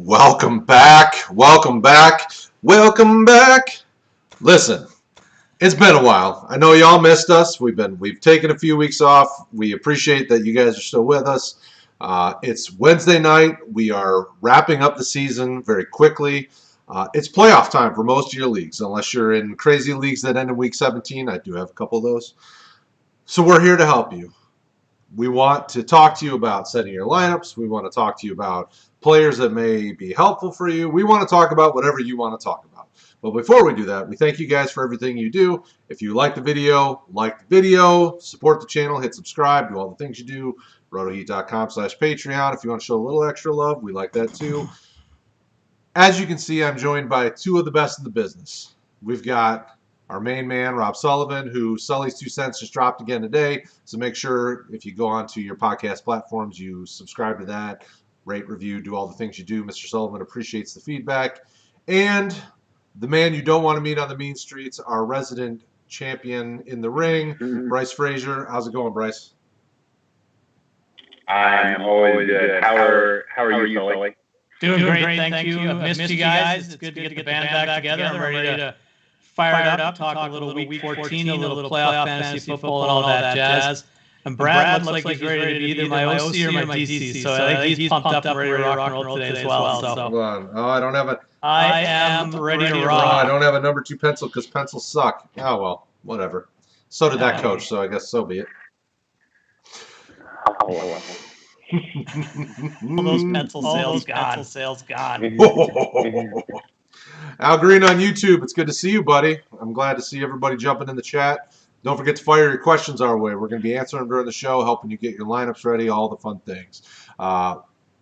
Welcome back. Welcome back. Welcome back. Listen, it's been a while. I know y'all missed us. We've taken a few weeks off. We appreciate that you guys are still with us. It's Wednesday night. We are wrapping up the season very quickly. It's playoff time for most of your leagues, unless you're in crazy leagues that end in week 17. I do have a couple of those. So we're here to help you. We want to talk to you about setting your lineups. We want to talk to you about players that may be helpful for you. We want to talk about whatever you want to talk about. But before we do that, we thank you guys for everything you do. If you like the video, support the channel, hit subscribe, do all the things you do. rotoheat.com/Patreon. If you want to show a little extra love, we like that too. As you can see, I'm joined by two of the best in the business. We've got our main man, Rob Sullivan, who Sully's 2 cents just dropped again today. So make sure if you go onto your podcast platforms, you subscribe to that, rate, review, do all the things you do. Mr. Sullivan appreciates the feedback. And the man you don't want to meet on the mean streets, our resident champion in the ring, Bryce Frazier. How's it going, Bryce? I'm always good. How are you, Sully? Doing great, thank you. I've missed you guys. It's good to get the band back together. I'm ready to fire it up, talk a little week 14, a little playoff fantasy football and all that jazz. And Brad looks like he's ready to be either my OC or my DC, so I think he's pumped up and ready to rock and roll today as well. So. Hold on. Oh, I don't have a... I am ready to rock. I don't have a number 2 pencil because pencils suck. Oh, well, whatever. So did that coach, so I guess so be it. All those pencil sales gone. Al Green on YouTube, it's good to see you, buddy. I'm glad to see everybody jumping in the chat. Don't forget to fire your questions our way. We're going to be answering them during the show, helping you get your lineups ready, all the fun things.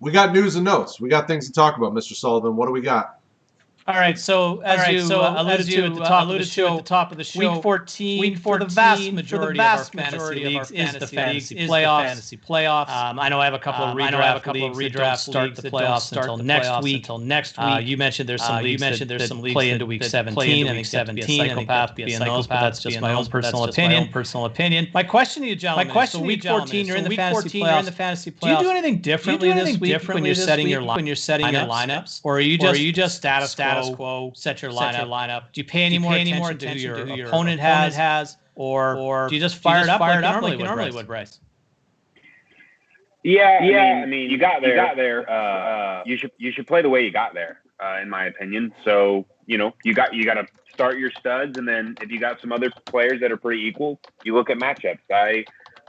We got news and notes. We got things to talk about, Mr. Sullivan. What do we got? All right, so as you alluded to at the top of the show, week 14 for the vast majority of our fantasy leagues is the fantasy playoffs. I know I have a couple of redraft leagues that start the playoffs until next week. You mentioned there's some leagues that play into week 17. I think 17 psychopath being those, but that's just my own personal opinion. My question to you, gentlemen, so week 14 you're in the fantasy playoffs. Do you do anything differently this week when you're setting your lineups, or are you just status quo, set your lineup? Do you pay any more attention to who your opponent has, or do you just fire it up like you normally would, Bryce? Yeah. I mean, you got there. You should play the way you got there, in my opinion. So you got to start your studs, and then if you got some other players that are pretty equal, you look at matchups. I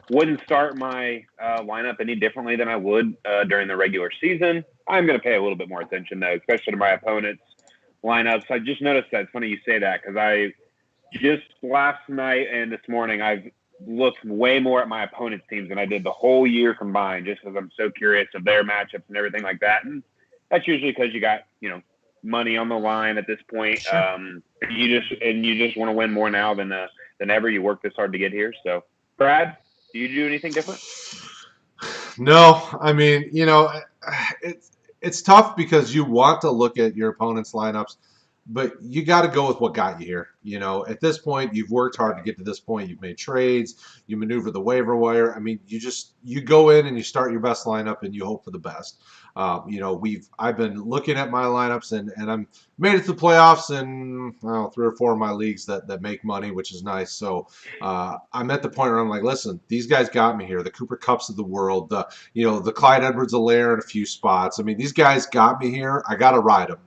wouldn't start my lineup any differently than I would during the regular season. I'm going to pay a little bit more attention though, especially to my opponents' lineups. I just noticed that. It's funny you say that because I just last night and this morning I've looked way more at my opponent's teams than I did the whole year combined, just because I'm so curious of their matchups and everything like that. And that's usually because you got money on the line at this point. Sure. You just want to win more now than ever. You worked this hard to get here. So, Brad, do you do anything different? No, I mean, it's tough because you want to look at your opponent's lineups, but you got to go with what got you here. At this point, you've worked hard to get to this point. You've made trades, you maneuver the waiver wire. I mean, you go in and you start your best lineup and you hope for the best. I've been looking at my lineups and I'm made it to the playoffs in 3 or 4 of my leagues that make money, which is nice. So I'm at the point where I'm like, listen, these guys got me here. The Cooper Kupps of the world, the Clyde Edwards-Helaire in a few spots. I mean, these guys got me here. I got to ride them.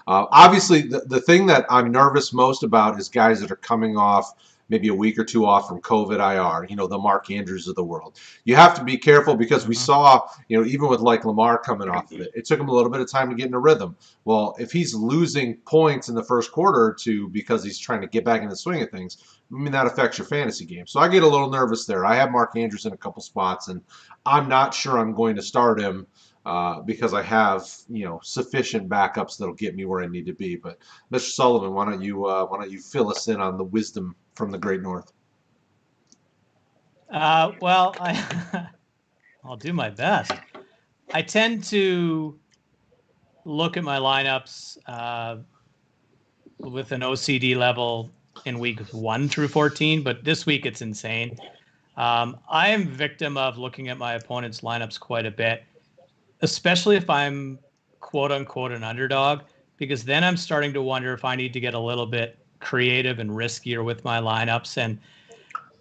Obviously, the thing that I'm nervous most about is guys that are coming off maybe a week or 2 off from COVID IR, the Mark Andrews of the world. You have to be careful because we saw, even with like Lamar coming off of it, it took him a little bit of time to get in a rhythm. Well, if he's losing points in the first quarter or two because he's trying to get back in the swing of things, I mean, that affects your fantasy game. So I get a little nervous there. I have Mark Andrews in a couple spots, and I'm not sure I'm going to start him because I have, sufficient backups that'll get me where I need to be. But Mr. Sullivan, why don't you fill us in on the wisdom from the Great North? Well, I'll do my best. I tend to look at my lineups with an OCD level in weeks 1 through 14, but this week it's insane. I am victim of looking at my opponent's lineups quite a bit, especially if I'm quote unquote an underdog, because then I'm starting to wonder if I need to get a little bit creative and riskier with my lineups and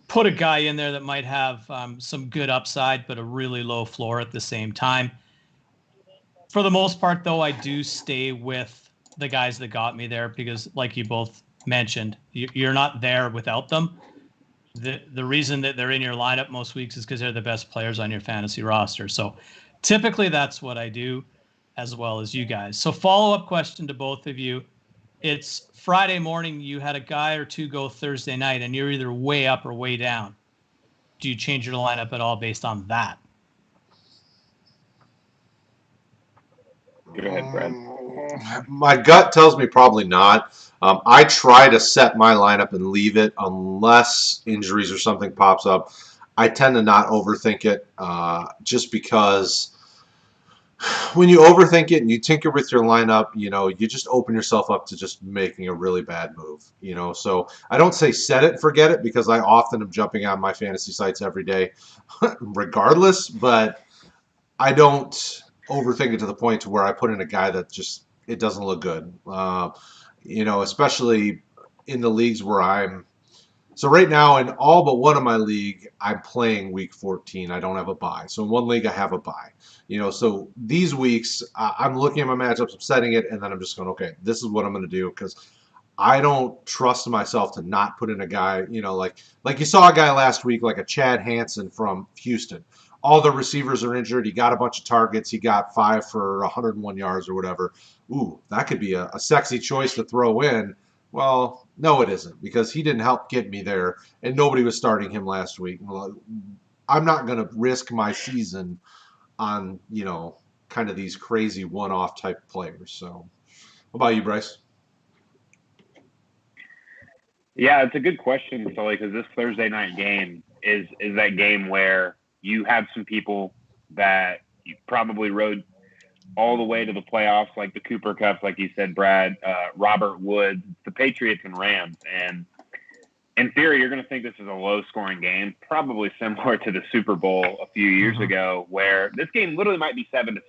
put a guy in there that might have some good upside, but a really low floor at the same time. For the most part, though, I do stay with the guys that got me there because, like you both mentioned, you're not there without them. The reason that they're in your lineup most weeks is because they're the best players on your fantasy roster. So typically that's what I do, as well as you guys. So follow-up question to both of you. It's Friday morning, you had a guy or two go Thursday night, and you're either way up or way down. Do you change your lineup at all based on that? Go ahead, Brad. My gut tells me probably not. I try to set my lineup and leave it unless injuries or something pops up. I tend to not overthink it just because when you overthink it and you tinker with your lineup, you just open yourself up to just making a really bad move. So I don't say set it and forget it because I often am jumping on my fantasy sites every day regardless, but I don't overthink it to the point to where I put in a guy that just it doesn't look good. Especially in the leagues where I'm. So right now in all but one of my league, I'm playing week 14. I don't have a bye. So in one league, I have a bye. So these weeks, I'm looking at my matchups, I'm setting it, and then I'm just going, okay, this is what I'm going to do because I don't trust myself to not put in a guy, like you saw a guy last week, like a Chad Hansen from Houston. All the receivers are injured. He got a bunch of targets. He got 5 for 101 yards or whatever. Ooh, that could be a sexy choice to throw in. Well, no, it isn't because he didn't help get me there, and nobody was starting him last week. I'm not going to risk my season on, kind of these crazy one-off type players. So, what about you, Bryce? Yeah, it's a good question, Sully, because this Thursday night game is that game where you have some people that you probably rode all the way to the playoffs, like the Cooper Cups, like you said, Brad, Robert Woods, the Patriots and Rams. And in theory, you're going to think this is a low-scoring game, probably similar to the Super Bowl a few years ago, where this game literally might be 7-6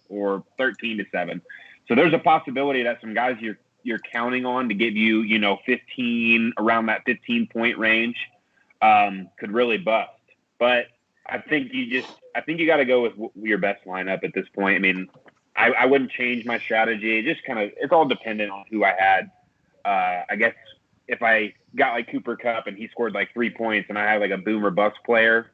or 13-7. So there's a possibility that some guys you're counting on to give you, 15 around that 15-point range could really bust. But I think you got to go with your best lineup at this point. I mean, I wouldn't change my strategy. Just kind of, it's all dependent on who I had. I guess if I got like Cooper Kupp and he scored like 3 points and I had like a boom or bust player,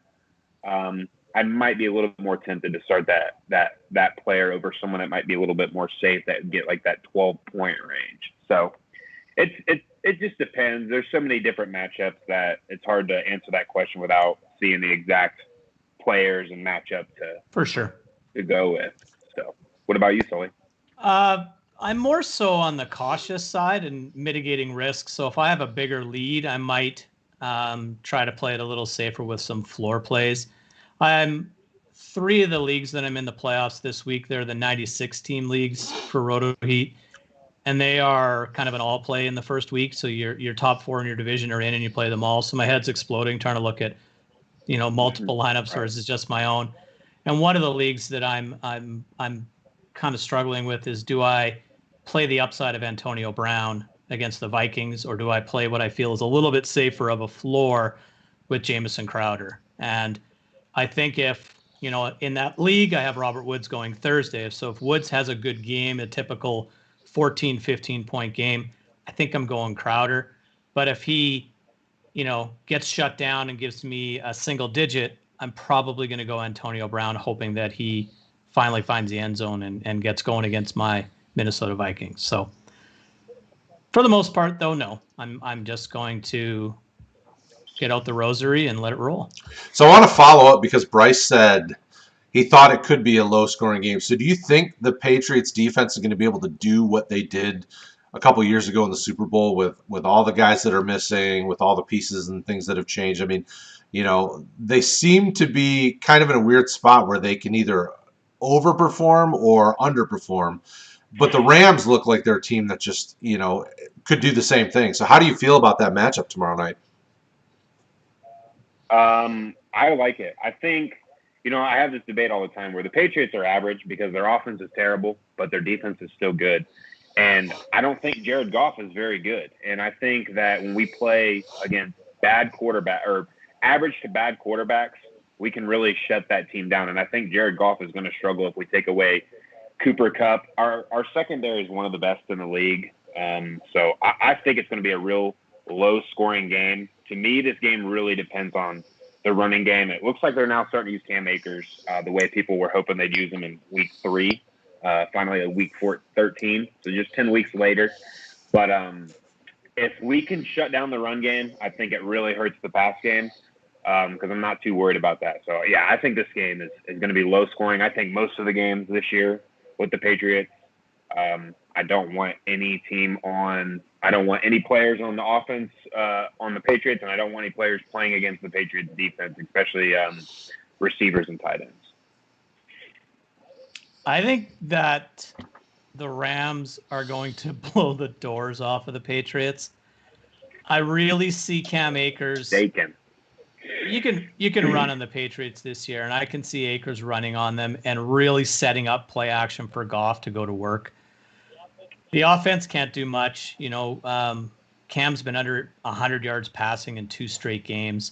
I might be a little more tempted to start that player over someone that might be a little bit more safe that would get like that 12-point range. So it just depends. There's so many different matchups that it's hard to answer that question without seeing the exact players and matchup to go with. So what about you, Sully? I'm more so on the cautious side and mitigating risk. So if I have a bigger lead, I might try to play it a little safer with some floor plays. I'm 3 of the leagues that I'm in the playoffs this week. They're the 96-team leagues for Roto Heat, and they are kind of an all play in the first week. So your top 4 in your division are in, and you play them all. So my head's exploding trying to look at multiple lineups versus just my own. And one of the leagues that I'm kind of struggling with is, do I play the upside of Antonio Brown against the Vikings, or do I play what I feel is a little bit safer of a floor with Jamison Crowder? And I think if, in that league, I have Robert Woods going Thursday. So if Woods has a good game, a typical 14, 15-point game, I think I'm going Crowder. But if he, gets shut down and gives me a single digit, I'm probably going to go Antonio Brown, hoping that he finally finds the end zone and gets going against my Minnesota Vikings. So for the most part, though, no, I'm just going to get out the rosary and let it roll. So I want to follow up because Bryce said he thought it could be a low-scoring game. So do you think the Patriots defense is going to be able to do what they did a couple of years ago in the Super Bowl with all the guys that are missing, with all the pieces and things that have changed? I mean, they seem to be kind of in a weird spot where they can either overperform or underperform. But the Rams look like they're a team that just, could do the same thing. So how do you feel about that matchup tomorrow night? I like it. I think I have this debate all the time where the Patriots are average because their offense is terrible, but their defense is still good. And I don't think Jared Goff is very good. And I think that when we play against bad quarterback or average to bad quarterbacks, we can really shut that team down. And I think Jared Goff is going to struggle if we take away Cooper Kupp. Our secondary is one of the best in the league. So I think it's going to be a real low-scoring game. To me, this game really depends on the running game. It looks like they're now starting to use Cam Akers the way people were hoping they'd use him in week 3, finally a week 13, so just 10 weeks later. But if we can shut down the run game, I think it really hurts the pass game because I'm not too worried about that. So, yeah, I think this game is going to be low-scoring. I think most of the games this year with the Patriots, I don't want any players on the offense on the Patriots, and I don't want any players playing against the Patriots defense, especially receivers and tight ends. I think that the Rams are going to blow the doors off of the Patriots. I really see Cam Akers. They can. You can run on the Patriots this year, and I can see Akers running on them and really setting up play action for Goff to go to work. The offense can't do much. Cam's been under 100 yards passing in 2 straight games.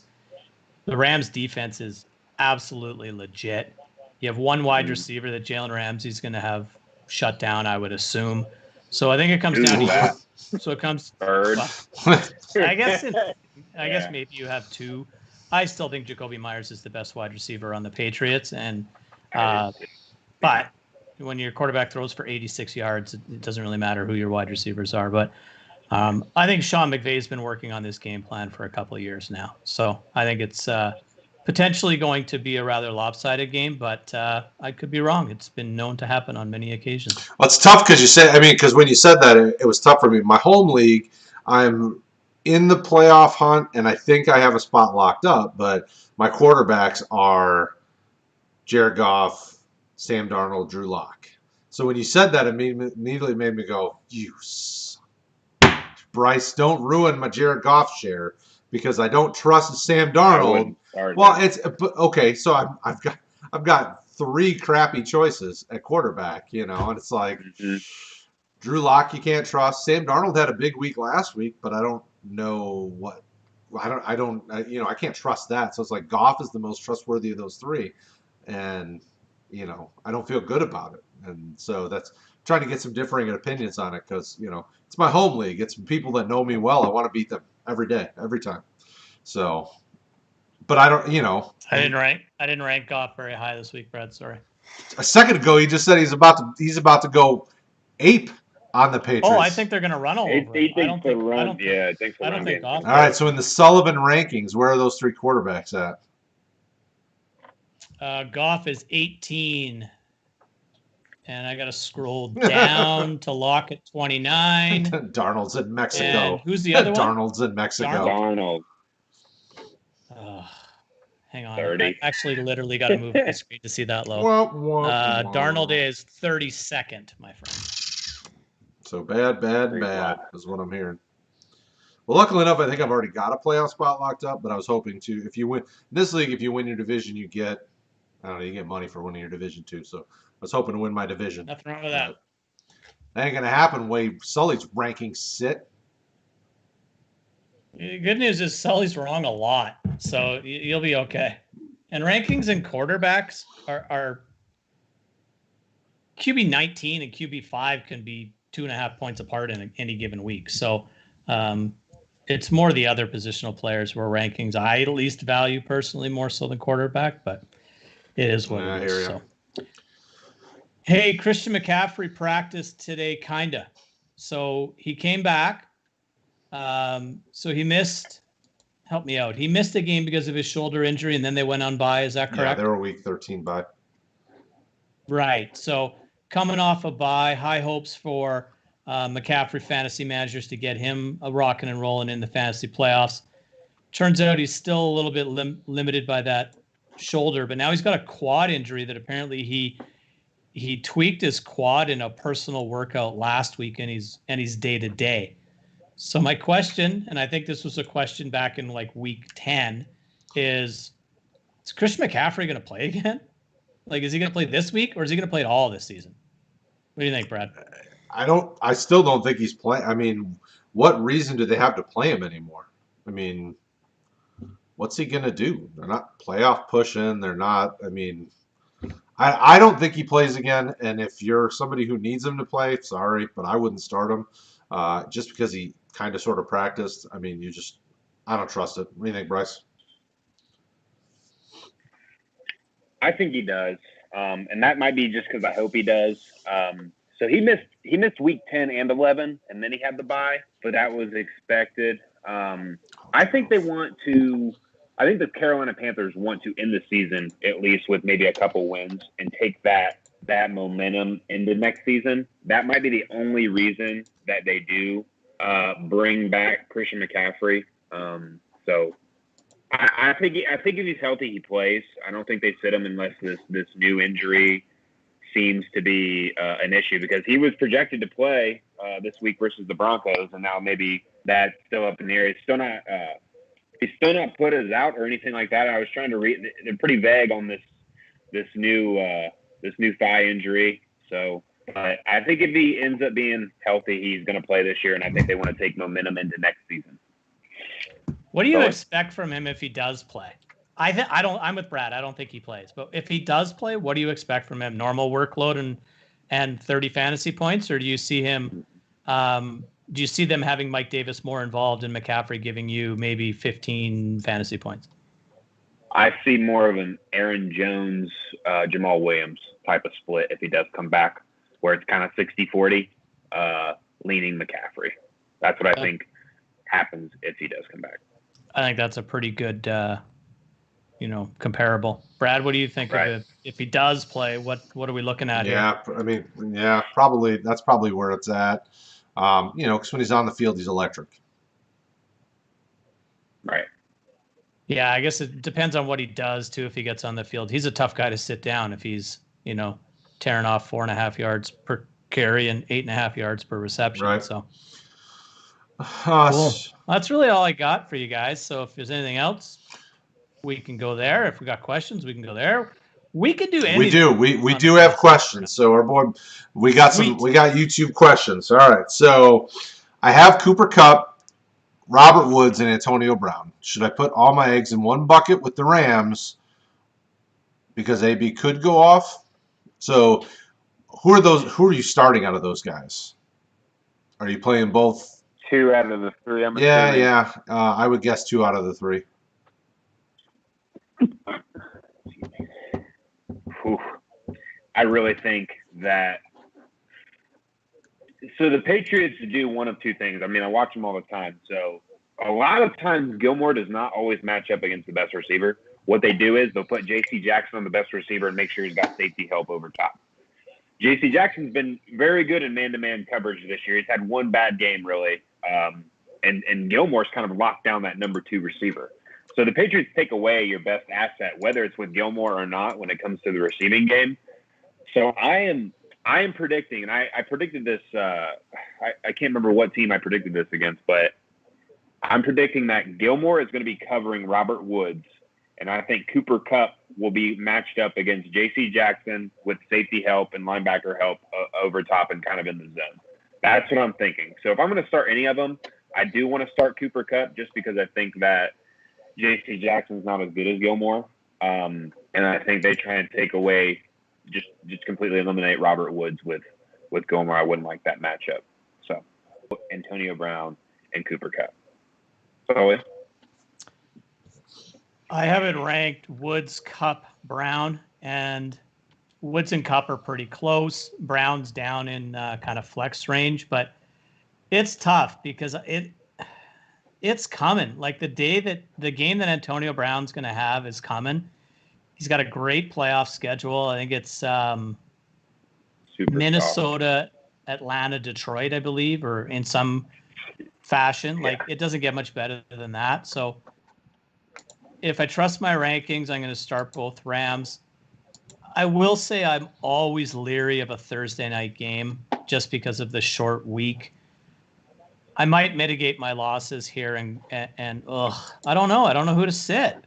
The Rams' defense is absolutely legit. You have one wide receiver that Jalen Ramsey's going to have shut down, I would assume. So I think it comes down to that. So it comes. Third. I guess maybe you have 2. I still think Jacoby Myers is the best wide receiver on the Patriots, and but when your quarterback throws for 86 yards, it doesn't really matter who your wide receivers are. But I think Sean McVay's been working on this game plan for a couple of years now. So I think it's potentially going to be a rather lopsided game, but I could be wrong. It's been known to happen on many occasions. Well, it's tough because when you said that, it was tough for me. My home league, I'm in the playoff hunt, and I think I have a spot locked up, but my quarterbacks are Jared Goff, Sam Darnold, Drew Lock. So when you said that, it immediately made me go, Bryce, don't ruin my Jared Goff share because I don't trust Sam Darnold. Well, it's okay. So I've got 3 crappy choices at quarterback, and it's like Drew Lock you can't trust. Sam Darnold had a big week last week, but I don't know what. I can't trust that. So it's like Goff is the most trustworthy of those 3, and I don't feel good about it. And so that's trying to get some differing opinions on it because it's my home league. It's people that know me well. I want to beat them every day, every time. So, but I don't. I didn't rank Goff very high this week, Brad. Sorry. A second ago, he just said he's about to go ape on the Patriots. Oh, I think they're going to run all over. I don't think Goff. All right, so in the Sullivan rankings, where are those 3 quarterbacks at? Goff is 18, and I got to scroll down to Lock at 29. Darnold's in Mexico. And who's the other one? Darnold's in Mexico. Darnold. Hang on. 30. I actually literally got to move my screen to see that low. Darnold is 32nd, my friend. So bad is what I'm hearing. Well, luckily enough, I think I've already got a playoff spot locked up, but I was hoping to. If you win this league, if you win your division, you get money for winning your division too. So I was hoping to win my division. Nothing wrong with that. That ain't gonna happen. Way Sully's rankings sit. The good news is Sully's wrong a lot, so you'll be okay. And rankings and quarterbacks are QB 19 and QB 5 can be 2.5 points apart in any given week. So it's more the other positional players where rankings I at least value personally more so than quarterback, but it is what it is. So. Hey, Christian McCaffrey practiced today, kinda. So he came back. So he missed. Help me out. He missed a game because of his shoulder injury, and then they went on bye. Is that correct? Yeah, they were week 13 bye. Right. So coming off a bye, high hopes for McCaffrey fantasy managers to get him rocking and rolling in the fantasy playoffs. Turns out he's still a little bit limited by that shoulder, but now he's got a quad injury that apparently he tweaked his quad in a personal workout last week, and he's day to day. So my question, and I think this was a question back in like week 10, is Is Christian McCaffrey going to play again? Like, is he going to play this week, or is he going to play it all this season? What do you think, Brad? I still don't think he's playing. I mean, what reason do they have to play him anymore? I mean, what's he going to do? They're not playoff pushing. They're not. I mean, I don't think he plays again. And if you're somebody who needs him to play, sorry, but I wouldn't start him just because he kind of sort of practiced. I mean, I don't trust it. What do you think, Bryce? I think he does, and that might be just because I hope he does. So he missed week 10 and 11, and then he had the bye, but that was expected. I think I think the Carolina Panthers want to end the season at least with maybe a couple wins and take that momentum into next season. That might be the only reason that they do bring back Christian McCaffrey. So I think if he's healthy, he plays. I don't think they sit him unless this new injury seems to be an issue, because he was projected to play this week versus the Broncos, and now maybe that's still up in the air. He's still not put as out or anything like that. I was trying to read; they're pretty vague on this new thigh injury. So, but I think if he ends up being healthy, he's going to play this year, and I think they want to take momentum into next season. What do you expect from him if he does play? I'm with Brad. I don't think he plays. But if he does play, what do you expect from him? Normal workload and 30 fantasy points, or do you see him? Do you see them having Mike Davis more involved and McCaffrey giving you maybe 15 fantasy points? I see more of an Aaron Jones, Jamal Williams type of split if he does come back, where it's kind of 60-40, leaning McCaffrey. That's what I think happens if he does come back. I think that's a pretty good, comparable. Brad, what do you think of it? If he does play, what are we looking at here? I mean, probably that's probably where it's at. Because when he's on the field, he's electric. Right. Yeah, I guess it depends on what he does too. If he gets on the field, he's a tough guy to sit down. If he's tearing off 4.5 yards per carry and 8.5 yards per reception. Right. So. Cool. That's really all I got for you guys. So if there's anything else, we can go there. If we got questions, we can go there. We can do anything. We do have questions. So our boy, we got YouTube questions. All right. So I have Cooper Kupp, Robert Woods, and Antonio Brown. Should I put all my eggs in one bucket with the Rams because AB could go off? So who are you starting out of those guys? Are you playing both? 2 out of the 3. I would guess 2 out of the 3. I really think that. So the Patriots do one of 2 things. I mean, I watch them all the time. So a lot of times Gilmore does not always match up against the best receiver. What they do is they'll put J.C. Jackson on the best receiver and make sure he's got safety help over top. J.C. Jackson's been very good in man-to-man coverage this year. He's had one bad game, really. And Gilmore's kind of locked down that number 2 receiver. So the Patriots take away your best asset, whether it's with Gilmore or not, when it comes to the receiving game. So I am predicting, and I predicted this. I can't remember what team I predicted this against, but I'm predicting that Gilmore is going to be covering Robert Woods, and I think Cooper Kupp will be matched up against J.C. Jackson with safety help and linebacker help over top and kind of in the zone. That's what I'm thinking. So if I'm going to start any of them, I do want to start Cooper Kupp just because I think that J.C. Jackson's not as good as Gilmore, and I think they try and take away, just completely eliminate Robert Woods with Gilmore. I wouldn't like that matchup. So Antonio Brown and Cooper Kupp. Sully? I have it ranked Woods, Kupp, Brown, and Woods and Kupp are pretty close. Brown's down in kind of flex range, but it's tough because it's coming. Like the game that Antonio Brown's going to have is coming. He's got a great playoff schedule. I think it's Minnesota, Atlanta, Detroit, I believe, or in some fashion. Like it doesn't get much better than that. So if I trust my rankings, I'm going to start both Rams. I will say I'm always leery of a Thursday night game just because of the short week. I might mitigate my losses here and I don't know. I don't know who to sit.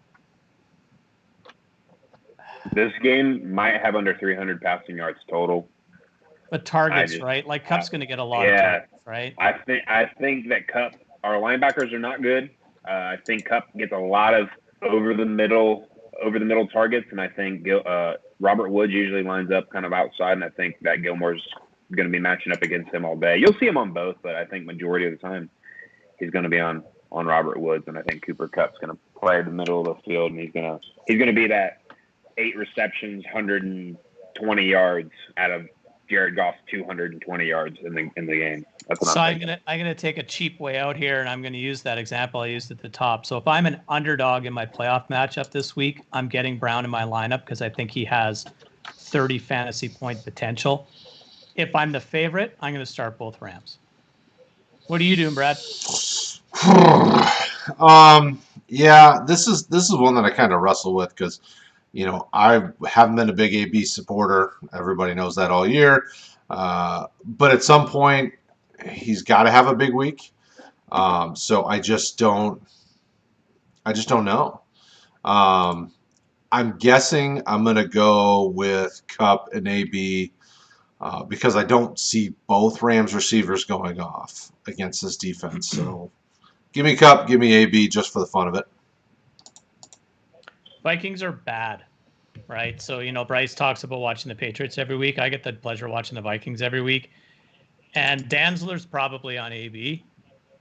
This game might have under 300 passing yards total. But targets, right? Like Cup's going to get a lot of targets, right? I think that Cup, our linebackers are not good. I think Cup gets a lot of over the middle targets, and I think Robert Woods usually lines up kind of outside, and I think that Gilmore's going to be matching up against him all day. You'll see him on both, but I think majority of the time he's going to be on Robert Woods, and I think Cooper Kupp's going to play the middle of the field, and he's going to be that 8 receptions, 120 yards out of Jared Goff's 220 yards in the game. That's what I'm gonna take a cheap way out here, and I'm gonna use that example I used at the top. So if I'm an underdog in my playoff matchup this week, I'm getting Brown in my lineup because I think he has 30 fantasy point potential. If I'm the favorite, I'm gonna start both Rams. What are you doing, Brad? Yeah, this is one that I kind of wrestle with because, I haven't been a big AB supporter. Everybody knows that all year. But at some point, he's got to have a big week. So I just don't know. I'm guessing I'm going to go with Kupp and AB because I don't see both Rams receivers going off against this defense. So give me Kupp, give me AB just for the fun of it. Vikings are bad, right? So, Bryce talks about watching the Patriots every week. I get the pleasure of watching the Vikings every week. And Danzler's probably on AB,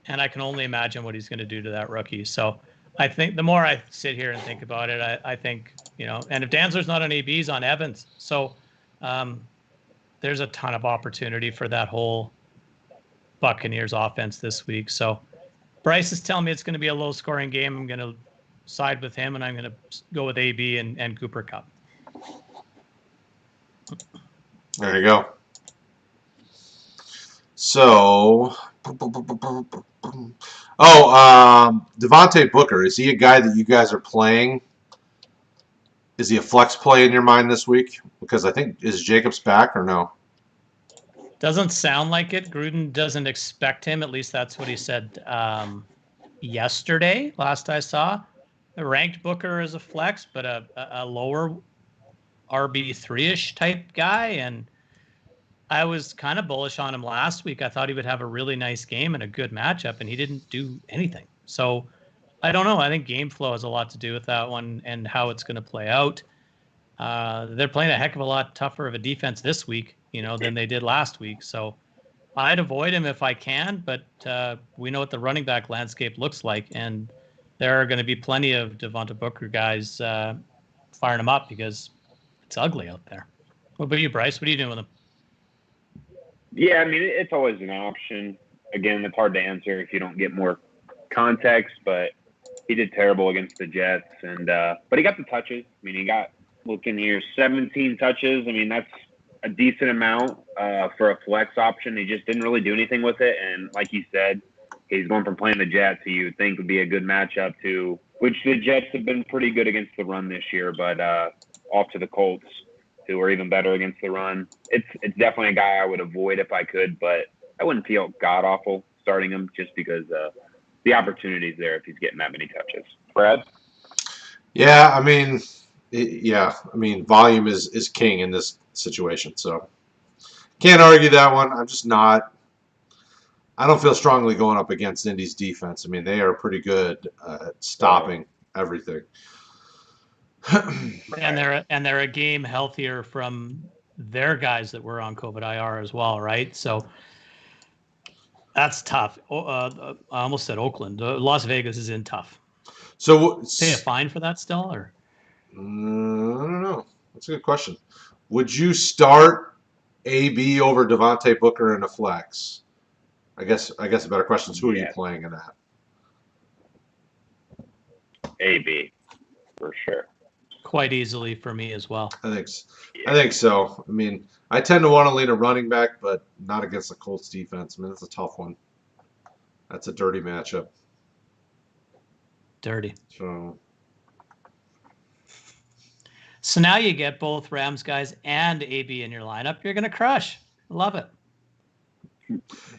and I can only imagine what he's going to do to that rookie. So I think the more I sit here and think about it, I think, and if Danzler's not on AB, he's on Evans. So there's a ton of opportunity for that whole Buccaneers offense this week. So Bryce is telling me it's going to be a low-scoring game. I'm going to side with him, and I'm going to go with AB and Cooper Kupp. There you go. So, Devontae Booker, is he a guy that you guys are playing? Is he a flex play in your mind this week? Because I think, is Jacobs back or no? Doesn't sound like it. Gruden doesn't expect him. At least that's what he said yesterday, last I saw. Ranked Booker as a flex, but a lower RB3-ish type guy. And I was kind of bullish on him last week. I thought he would have a really nice game and a good matchup, and he didn't do anything. So I don't know. I think game flow has a lot to do with that one and how it's going to play out. They're playing a heck of a lot tougher of a defense this week, than they did last week. So I'd avoid him if I can, but we know what the running back landscape looks like, and there are going to be plenty of Devonta Booker guys firing him up because it's ugly out there. What about you, Bryce? What are you doing with him? Yeah, I mean, it's always an option. Again, it's hard to answer if you don't get more context, but he did terrible against the Jets, and but he got the touches. I mean, he got, looking here, 17 touches. I mean, that's a decent amount for a flex option. He just didn't really do anything with it, and like you said, he's going from playing the Jets, who you would think would be a good matchup, to which the Jets have been pretty good against the run this year, but off to the Colts, who are even better against the run. It's definitely a guy I would avoid if I could, but I wouldn't feel god-awful starting him just because the opportunity's there if he's getting that many touches. Brad? Yeah, I mean, volume is king in this situation, so can't argue that one. I'm just not. I don't feel strongly going up against Indy's defense. I mean, they are pretty good at stopping everything. And they're a game healthier from their guys that were on COVID IR as well, right? So that's tough. I almost said Oakland. Las Vegas is in tough. So pay a fine for that still, or? I don't know. That's a good question. Would you start AB over Devontae Booker in a flex? I guess a better question is, who are you playing in that? AB, for sure. Quite easily for me as well. I think so. I mean, I tend to want to lean a running back, but not against the Colts defense. I mean, that's a tough one. That's a dirty matchup. Dirty. So now you get both Rams guys and AB in your lineup. You're going to crush. Love it.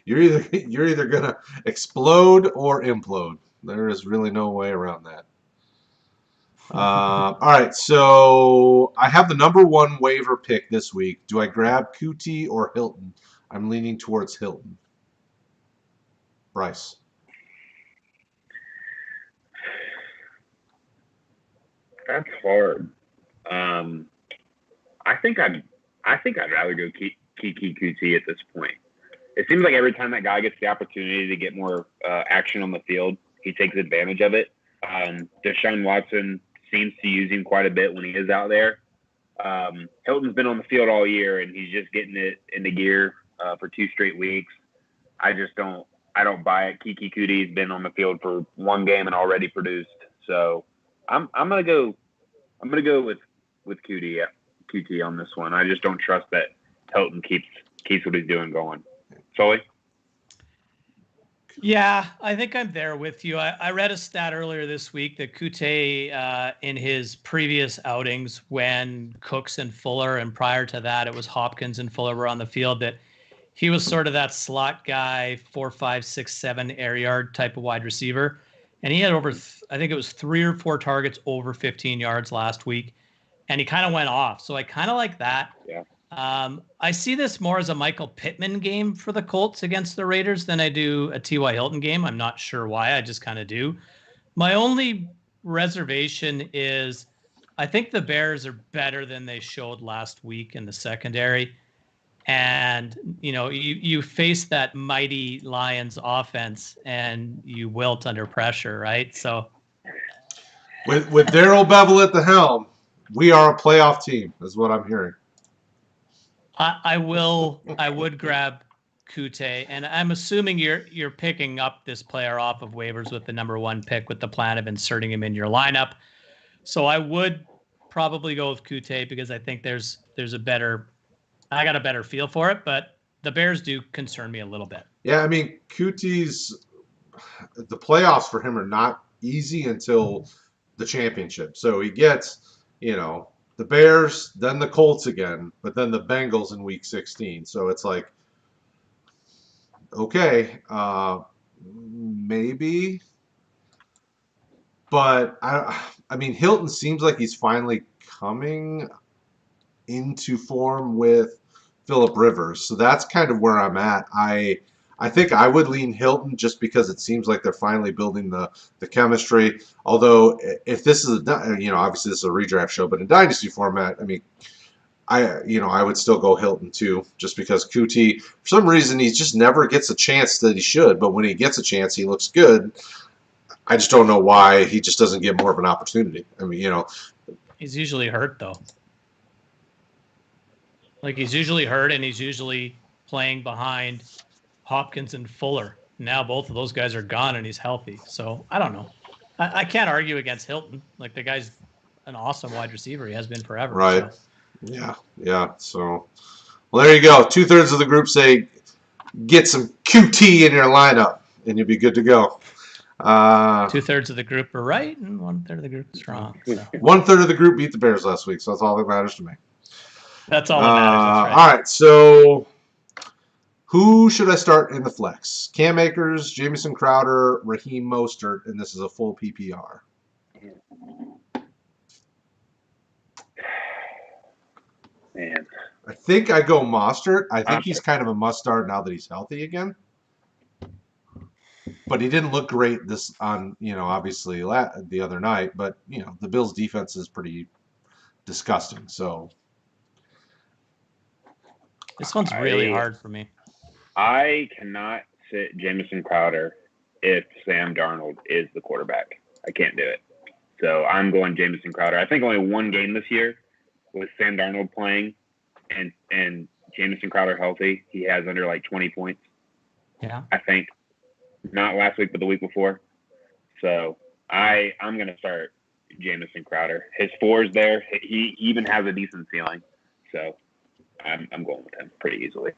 You're either going to explode or implode. There is really no way around that. All right, so I have the number 1 waiver pick this week. Do I grab Kuti or Hilton? I'm leaning towards Hilton. Bryce. That's hard. I think I'd rather go Kiki Kuti at this point. It seems like every time that guy gets the opportunity to get more action on the field, he takes advantage of it. Deshaun Watson seems to use him quite a bit when he is out there. Hilton's been on the field all year, and he's just getting it into gear for 2 straight weeks. I don't buy it. Kiki Kuti's been on the field for 1 game and already produced. So I'm gonna go with Kuti on this one. I just don't trust that Hilton keeps what he's doing going. Sully? Yeah, I think I'm there with you. I read a stat earlier this week that Kuti, in his previous outings, when Cooks and Fuller, and prior to that, it was Hopkins and Fuller were on the field, that he was sort of that slot guy, 4, 5, 6, 7 air yard type of wide receiver. And he had over, I think it was 3 or 4 targets over 15 yards last week. And he kind of went off. So I kind of like that. Yeah. I see this more as a Michael Pittman game for the Colts against the Raiders than I do a T.Y. Hilton game. I'm not sure why. I just kind of do. My only reservation is I think the Bears are better than they showed last week in the secondary. And, you face that mighty Lions offense and you wilt under pressure, right? So With Darrell Bevel at the helm, we are a playoff team, is what I'm hearing. I would grab Kuti, and I'm assuming you're picking up this player off of waivers with the number 1 pick with the plan of inserting him in your lineup. So I would probably go with Kuti because I think I got a better feel for it, but the Bears do concern me a little bit. Yeah, I mean, the playoffs for him are not easy until the championship. So he gets, the Bears, then the Colts again, but then the Bengals in Week 16. So it's like, okay, maybe. But, I mean, Hilton seems like he's finally coming into form with Phillip Rivers. So that's kind of where I'm at. I think I would lean Hilton just because it seems like they're finally building the chemistry. Although if this is obviously this is a redraft show, but in dynasty format, I mean, I would still go Hilton too, just because Kuti, for some reason, he just never gets a chance that he should. But when he gets a chance, he looks good. I just don't know why he just doesn't get more of an opportunity. I mean, he's usually hurt though. Like he's usually hurt, and he's usually playing behind Hopkins and Fuller. Now both of those guys are gone, and he's healthy. So I don't know. I can't argue against Hilton. Like the guy's an awesome wide receiver. He has been forever. Right. So. Yeah. So, well, there you go. 2/3 of the group say get some QT in your lineup, and you'll be good to go. 2/3 of the group are right, and 1/3 of the group is wrong. So. 1/3 of the group beat the Bears last week, so that's all that matters to me. That's all that matters. That's right. All right, so who should I start in the flex? Cam Akers, Jamison Crowder, Raheem Mostert, and this is a full PPR. Man. I think I go Mostert. I think he's kind of a must-start now that he's healthy again. But he didn't look great obviously the other night. But, the Bills' defense is pretty disgusting, so... This one's really hard for me. I cannot sit Jamison Crowder if Sam Darnold is the quarterback. I can't do it. So I'm going Jamison Crowder. I think only 1 game this year with Sam Darnold playing and Jamison Crowder healthy. He has under like 20 points. Yeah. I think. Not last week, but the week before. So I'm going to start Jamison Crowder. His floor's there. He even has a decent ceiling. So I'm going with him pretty easily.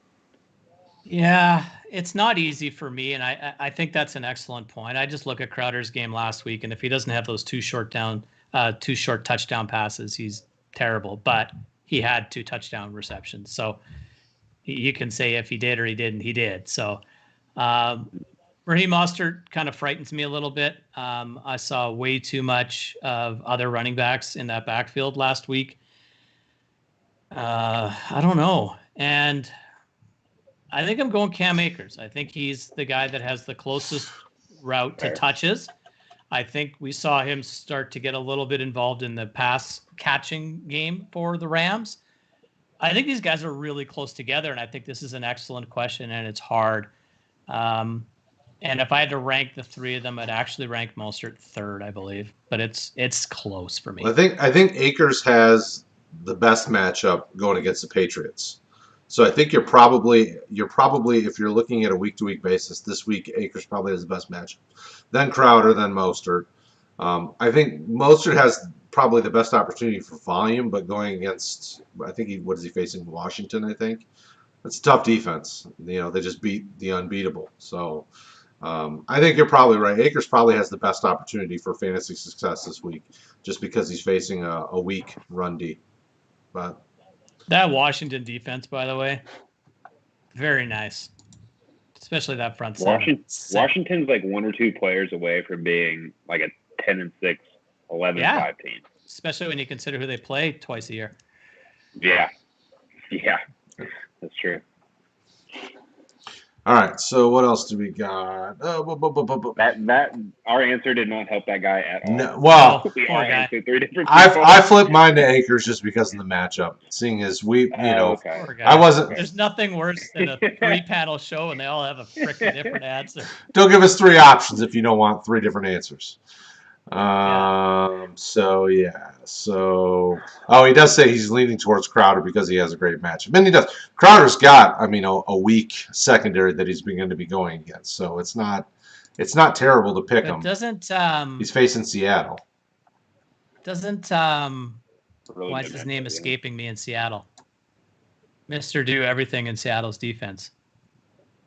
Yeah, it's not easy for me, and I think that's an excellent point. I just look at Crowder's game last week, and if he doesn't have those 2 short touchdown passes, he's terrible. But he had 2 touchdown receptions, so you can say if he did or he didn't, he did. So Raheem Mostert kind of frightens me a little bit. I saw way too much of other running backs in that backfield last week. I don't know. And I think I'm going Cam Akers. I think he's the guy that has the closest route to touches. I think we saw him start to get a little bit involved in the pass catching game for the Rams. I think these guys are really close together, and I think this is an excellent question, and it's hard. And if I had to rank the three of them, I'd actually rank Mostert third, I believe. But it's close for me. I think Akers has the best matchup going against the Patriots. So I think you're probably if you're looking at a week-to-week basis, this week Akers probably has the best matchup. Then Crowder, then Mostert. I think Mostert has probably the best opportunity for volume, but going against, I think what is he facing? Washington, I think. It's a tough defense. They just beat the unbeatable. So I think you're probably right. Akers probably has the best opportunity for fantasy success this week, just because he's facing a weak run D. But that Washington defense, by the way, very nice. Especially that front seven. Washington's like one or two players away from being like a 10-6, 11-5 team. Especially when you consider who they play twice a year. Yeah, that's true. All right, so what else do we got? That our answer did not help that guy at all. No, well, poor guy. I flipped mine to Akers just because of the matchup. Seeing as I wasn't. There's nothing worse than a 3-panel show and they all have a freaking different answer. Don't give us 3 options if you don't want 3 different answers. He does say he's leaning towards Crowder because he has a great matchup. And he does. Crowder's got, a weak secondary that he's going to be going against. So it's not terrible to pick him. He's facing Seattle. Why is his name escaping me in Seattle? Mr. Do everything in Seattle's defense.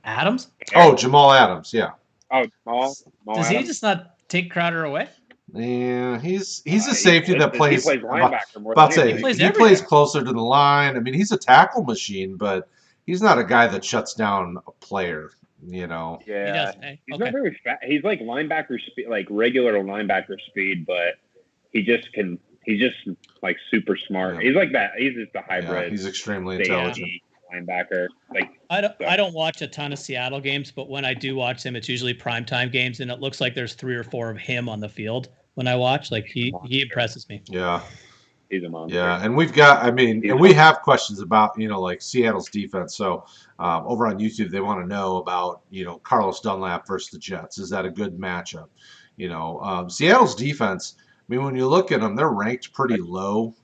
Adams? Oh, Jamal Adams, yeah. Oh, Jamal Does he just not take Crowder away? Yeah, he's a safety that plays. He plays linebacker more he plays closer to the line. I mean, he's a tackle machine, but he's not a guy that shuts down a player. Yeah, he does. He's not very fast. He's like linebacker speed, like regular linebacker speed, but he's just like super smart. Yeah. He's like that. He's just a hybrid. Yeah, he's extremely intelligent. Linebacker. I don't watch a ton of Seattle games, but when I do watch them, it's usually primetime games, and it looks like there's 3 or 4 of him on the field when I watch. Like he impresses me. Yeah. He's a monster. Yeah, and we've got we have questions about, like Seattle's defense. So over on YouTube, they want to know about, Carlos Dunlap versus the Jets. Is that a good matchup? Seattle's defense, when you look at them, they're ranked pretty low,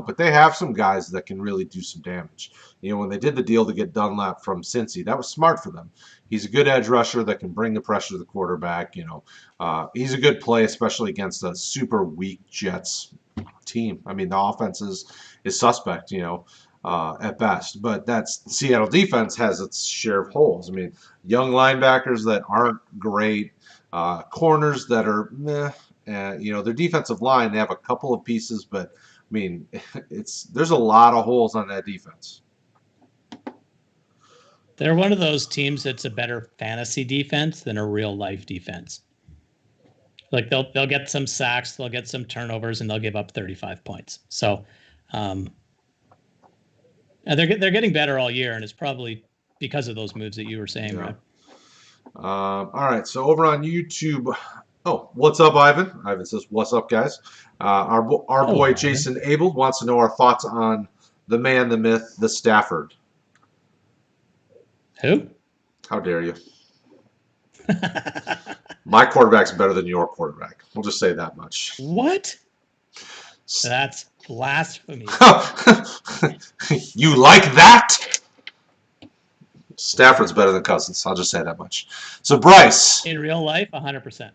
but they have some guys that can really do some damage. When they did the deal to get Dunlap from Cincy, that was smart for them. He's a good edge rusher that can bring the pressure to the quarterback. He's a good play, especially against a super weak Jets team. The offense is suspect, at best. But Seattle defense has its share of holes. Young linebackers that aren't great, corners that are meh. Their defensive line, they have a couple of pieces, but there's a lot of holes on that defense. They're one of those teams that's a better fantasy defense than a real life defense. Like they'll get some sacks, they'll get some turnovers, and they'll give up 35 points. So they're getting better all year, and it's probably because of those moves that you were saying, yeah. Right? All right, so over on YouTube. Oh, what's up, Ivan? Ivan says, "What's up, guys?" Our boy Jason Abel wants to know our thoughts on the man, the myth, the Stafford. Who? How dare you? My quarterback's better than your quarterback. We'll just say that much. What? That's blasphemy. You like that? Stafford's better than Cousins. I'll just say that much. So, Bryce. In real life, 100%.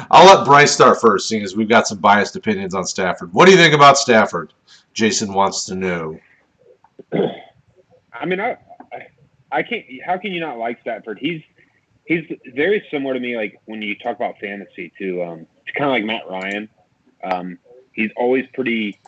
I'll let Bryce start first, seeing as we've got some biased opinions on Stafford. What do you think about Stafford? Jason wants to know. I can't. How can you not like Stafford? He's very similar to me. Like when you talk about fantasy, too. It's kind of like Matt Ryan. He's always pretty.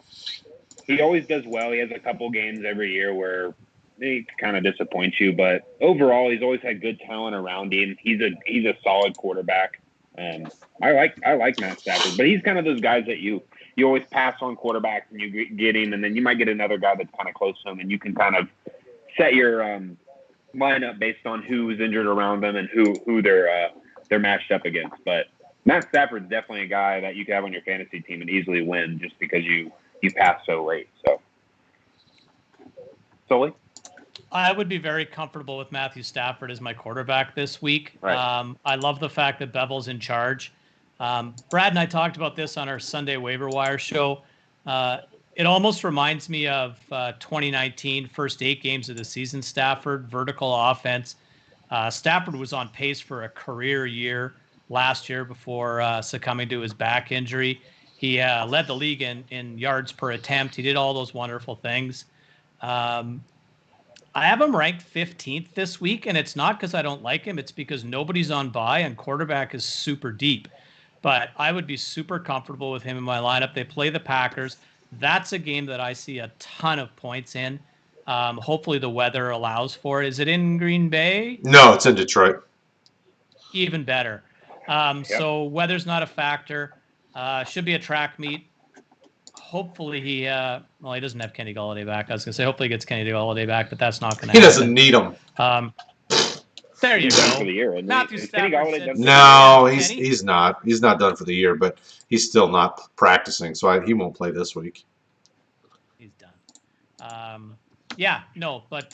He always does well. He has a couple games every year where he kind of disappoints you. But overall, he's always had good talent around him. He's a solid quarterback. I like Matt Stafford, but he's kind of those guys that you always pass on quarterbacks and you get him, and then you might get another guy that's kind of close to him, and you can kind of set your lineup based on who's injured around them and who they're matched up against. But Matt Stafford's definitely a guy that you can have on your fantasy team and easily win just because you pass so late. So, Sully? I would be very comfortable with Matthew Stafford as my quarterback this week. Right. I love the fact that Bevel's in charge. Brad and I talked about this on our Sunday waiver wire show. It almost reminds me of 2019, first 8 games of the season, Stafford, vertical offense. Stafford was on pace for a career year last year before succumbing to his back injury. He led the league in yards per attempt. He did all those wonderful things. I have him ranked 15th this week, and it's not because I don't like him. It's because nobody's on bye, and quarterback is super deep. But I would be super comfortable with him in my lineup. They play the Packers. That's a game that I see a ton of points in. Hopefully the weather allows for it. Is it in Green Bay? No, it's in Detroit. Even better. So weather's not a factor. Should be a track meet. Hopefully he doesn't have Kenny Golladay back. I was going to say hopefully he gets Kenny Golladay back, but that's not going to happen. He doesn't need him. There you go. For the year, Matthew Stafford. No, he's not. He's not done for the year, but he's still not practicing, so he won't play this week. He's done. But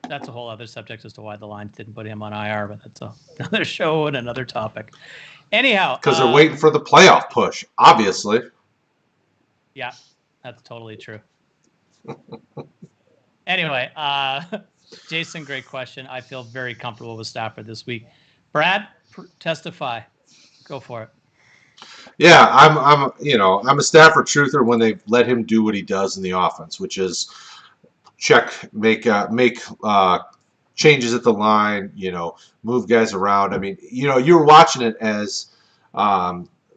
that's a whole other subject as to why the Lions didn't put him on IR, but that's another show and another topic. Anyhow. Because they're waiting for the playoff push, obviously. Yeah, that's totally true. Anyway, Jason, great question. I feel very comfortable with Stafford this week. Brad, testify. Go for it. Yeah, I'm a Stafford truther when they let him do what he does in the offense, which is make changes at the line, move guys around. I mean, you were watching it as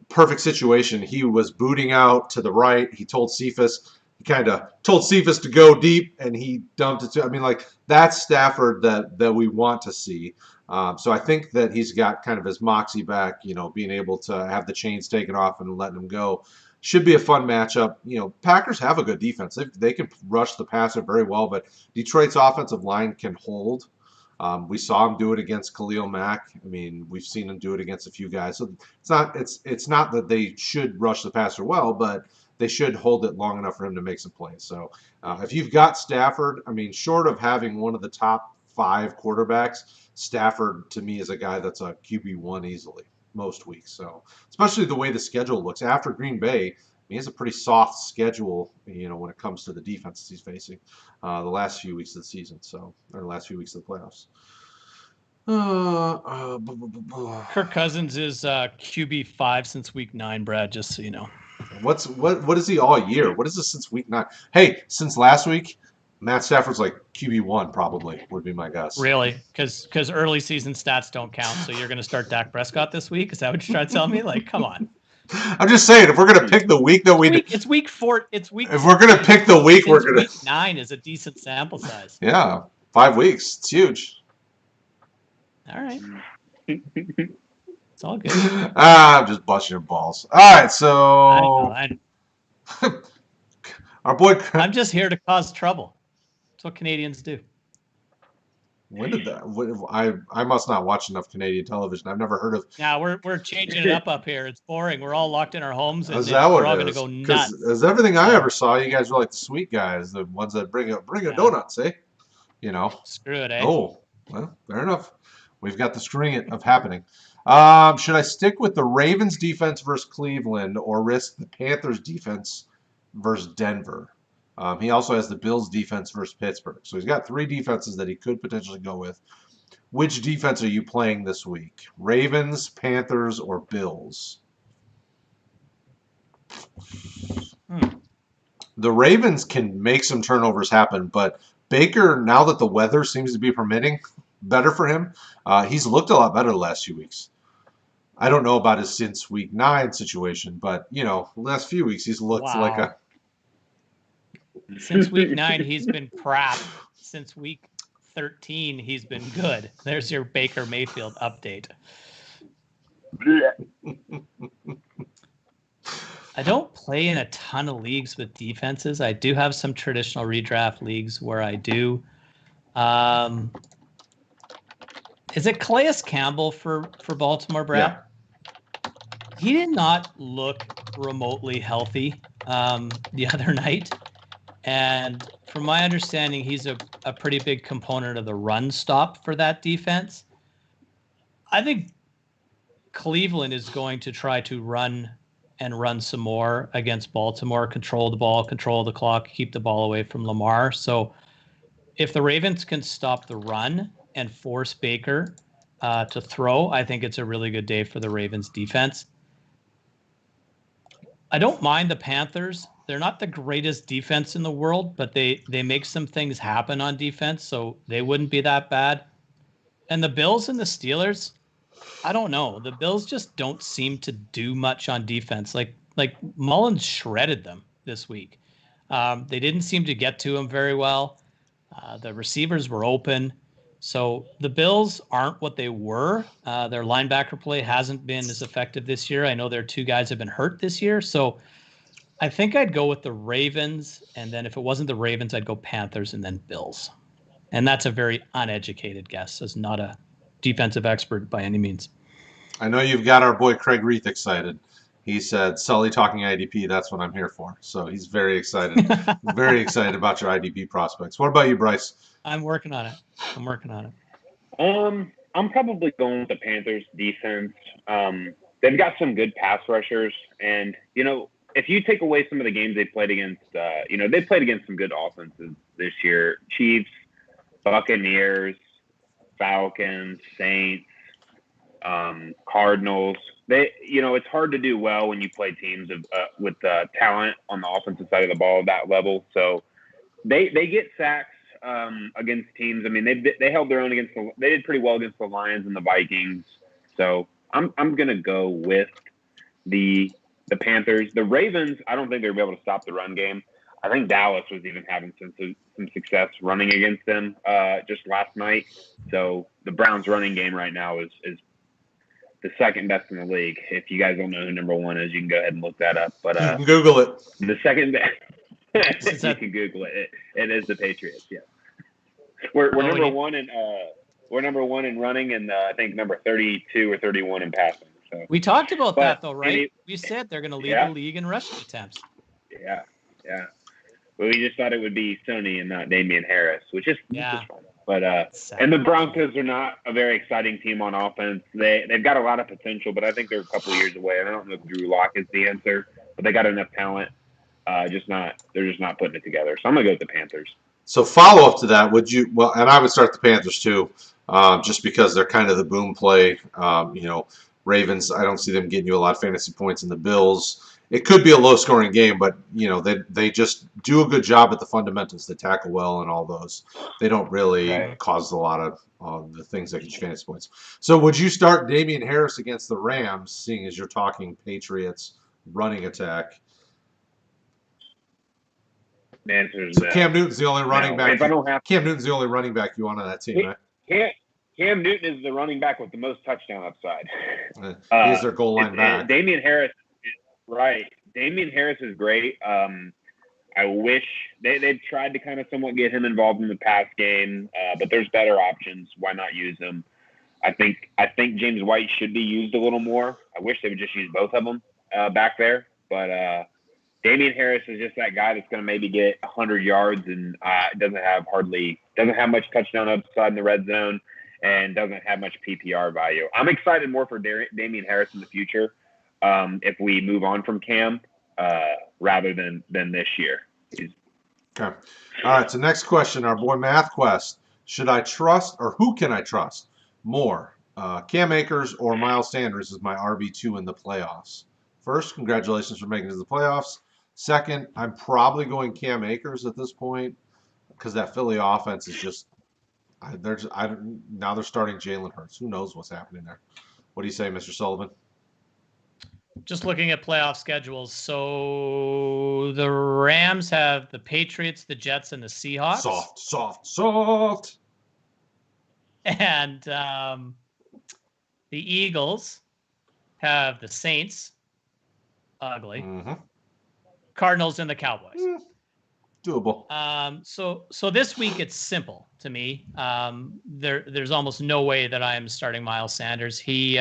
perfect situation. He was booting out to the right. He told Cephas. He kind of told Cephas to go deep, and he dumped it to. I mean, that's Stafford that we want to see. So I think that he's got kind of his moxie back. Being able to have the chains taken off and letting him go should be a fun matchup. Packers have a good defense. They can rush the passer very well, but Detroit's offensive line can hold. We saw him do it against Khalil Mack. I mean, we've seen him do it against a few guys. So it's not that they should rush the passer well, but they should hold it long enough for him to make some plays. So if you've got Stafford, I mean, short of having one of the top 5 quarterbacks, Stafford to me is a guy that's a QB1 easily most weeks. So especially the way the schedule looks after Green Bay. He has a pretty soft schedule, when it comes to the defenses he's facing the last few weeks of the season, or the last few weeks of the playoffs. Kirk Cousins is QB5 since week 9, Brad, just so you know. What is he all year? What is this since week 9? Hey, since last week, Matt Stafford's like QB1 probably would be my guess. Really? Because early season stats don't count, so you're going to start Dak Prescott this week? Is that what you're trying to tell me? Come on. I'm just saying, if we're going to pick the week that it's week 4. It's week. If we're going to pick the week, we're going to. Week 9 is a decent sample size. Yeah, 5 weeks. It's huge. All right. It's all good. I'm just busting your balls. All right, so. I know. Our boy. I'm just here to cause trouble. That's what Canadians do. When did that? I must not watch enough Canadian television. I've never heard of. Yeah, we're changing it up here. It's boring. We're all locked in our homes, and we're all going to go nuts. As everything I ever saw, you guys were like the sweet guys, the ones that bring a donuts, eh? Screw it, eh? Oh, well, fair enough. We've got the string of happening. Should I stick with the Ravens defense versus Cleveland or risk the Panthers defense versus Denver? He also has the Bills defense versus Pittsburgh. So he's got 3 defenses that he could potentially go with. Which defense are you playing this week? Ravens, Panthers, or Bills? The Ravens can make some turnovers happen, but Baker, now that the weather seems to be permitting, better for him. He's looked a lot better the last few weeks. I don't know about his since week 9 situation, but, the last few weeks he's looked like a... Since week 9, he's been crap. Since week 13, he's been good. There's your Baker Mayfield update. I don't play in a ton of leagues with defenses. I do have some traditional redraft leagues where I do. Is it Calais Campbell for Baltimore, Brad? Yeah. He did not look remotely healthy the other night. And from my understanding, he's a pretty big component of the run stop for that defense. I think Cleveland is going to try to run some more against Baltimore, control the ball, control the clock, keep the ball away from Lamar. So if the Ravens can stop the run and force Baker to throw, I think it's a really good day for the Ravens defense. I don't mind the Panthers. They're not the greatest defense in the world, but they make some things happen on defense, so they wouldn't be that bad. And the Bills and the Steelers, I don't know. The Bills just don't seem to do much on defense. Like Mullins shredded them this week. They didn't seem to get to him very well. The receivers were open. So the Bills aren't what they were. Their linebacker play hasn't been as effective this year. I know their 2 guys have been hurt this year. So I think I'd go with the Ravens. And then if it wasn't the Ravens, I'd go Panthers and then Bills. And that's a very uneducated guess, as not a defensive expert by any means. I know you've got our boy Craig Reith excited. He said, Sully talking IDP, that's what I'm here for. So he's very excited. Very excited about your IDP prospects. What about you, Bryce? I'm working on it. I'm probably going with the Panthers defense. They've got some good pass rushers. And, if you take away some of the games they played against, they played against some good offenses this year. Chiefs, Buccaneers, Falcons, Saints, Cardinals. It's hard to do well when you play teams with talent on the offensive side of the ball at that level. So they get sacks against teams. I mean, they held their own they did pretty well against the Lions and the Vikings. So I'm gonna go with the Panthers. The Ravens, I don't think they're gonna be able to stop the run game. I think Dallas was even having some success running against them just last night. So the Browns' running game right now is the second best in the league. If you guys don't know who number 1 is, you can go ahead and look that up. But you can Google it. The second best, you can Google it. It is the Patriots. Yeah, we're number 1 in running, and I think number 32 or 31 in passing. So we talked about that though, right? We said they're going to lead the league in rushing attempts. Yeah. Well, we just thought it would be Sony and not Damian Harris, which is fun. But and the Broncos are not a very exciting team on offense. They've got a lot of potential, but I think they're a couple of years away. I don't know if Drew Lock is the answer, but they got enough talent. They're just not putting it together. So I'm gonna go with the Panthers. So follow up to that, and I would start the Panthers too, just because they're kind of the boom play. Ravens, I don't see them getting you a lot of fantasy points, in the Bills. It could be a low-scoring game, but they just do a good job at the fundamentals. They tackle well and all those. They don't really cause a lot of the things that get you fantasy points. So would you start Damian Harris against the Rams, seeing as you're talking Patriots running attack? So Cam Newton's the only running back. Cam Newton's the only running back you want on that team, right? Cam Newton is the running back with the most touchdown upside. He's their goal line back. Damian Harris. Right. Damian Harris is great. I wish they've tried to kind of somewhat get him involved in the pass game, but there's better options. Why not use him? I think James White should be used a little more. I wish they would just use both of them back there. But Damian Harris is just that guy that's going to maybe get 100 yards and doesn't have much touchdown upside in the red zone and doesn't have much PPR value. I'm excited more for Damian Harris in the future. If we move on from Cam, rather than this year. Okay. All right. So next question, our boy Math Quest. Should I trust, or who can I trust more? Cam Akers or Miles Sanders is my RB2 in the playoffs. First, congratulations for making it to the playoffs. Second, I'm probably going Cam Akers at this point because that Philly offense is just now they're starting Jalen Hurts. Who knows what's happening there? What do you say, Mr. Sullivan? Just looking at playoff schedules. So So the Rams have the Patriots, the Jets, and the Seahawks. Soft. And the Eagles have the Saints. Ugly. Mm-hmm. Cardinals and the Cowboys. Doable. So this week it's simple to me. There's almost no way that I am starting Miles Sanders. He,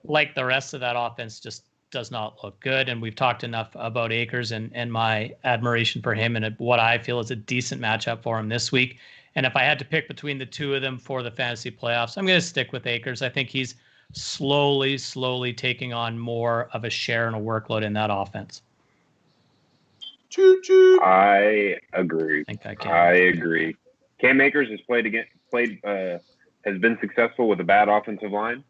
like the rest of that offense, just does not look good. And we've talked enough about Akers and my admiration for him and what I feel is a decent matchup for him this week. And if I had to pick between the two of them for the fantasy playoffs, I'm going to stick with Akers. I think he's slowly taking on more of a share and a workload in that offense. Choo-choo. I agree. I agree. Cam Akers has has been successful with a bad offensive line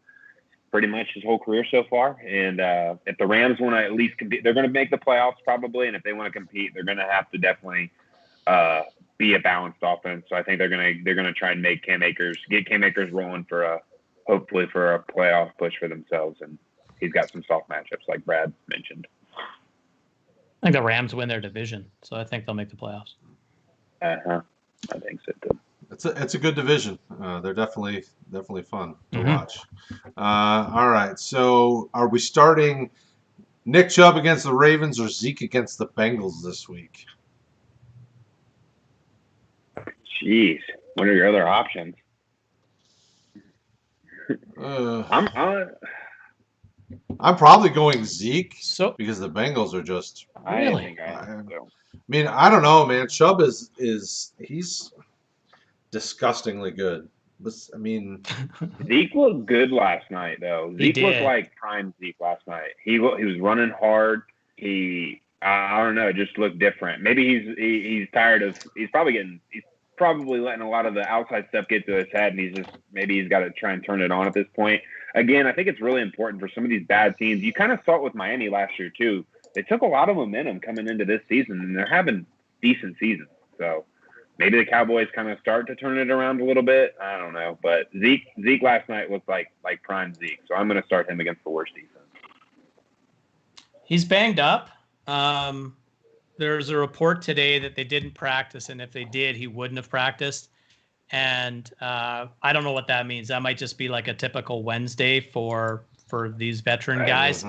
pretty much his whole career so far. And if the Rams want to at least compete, they're going to make the playoffs probably. And if they want to compete, they're going to have to definitely be a balanced offense. So I think they're going to try and get Cam Akers rolling hopefully for a playoff push for themselves. And he's got some soft matchups like Brad mentioned. I think the Rams win their division, so I think they'll make the playoffs. I think so too. It's a good division. They're definitely fun to watch. All right, so are we starting Nick Chubb against the Ravens or Zeke against the Bengals this week? Jeez, what are your other options? I'm probably going Zeke because the Bengals are just really. I mean, I don't know, man. Chubb he's disgustingly good. I mean, Zeke looked good last night, though. Zeke looked like prime Zeke last night. He was running hard. I don't know, it just looked different. Maybe he's tired of. He's probably letting a lot of the outside stuff get to his head, and he's got to try and turn it on at this point. Again, I think it's really important for some of these bad teams. You kind of saw it with Miami last year too. They took a lot of momentum coming into this season, and they're having decent seasons. So maybe the Cowboys kind of start to turn it around a little bit. I don't know, but Zeke last night looked like prime Zeke. So I'm going to start him against the worst defense. He's banged up. There's a report today that they didn't practice, and if they did, he wouldn't have practiced. And I don't know what that means. That might just be like a typical Wednesday for these veteran guys.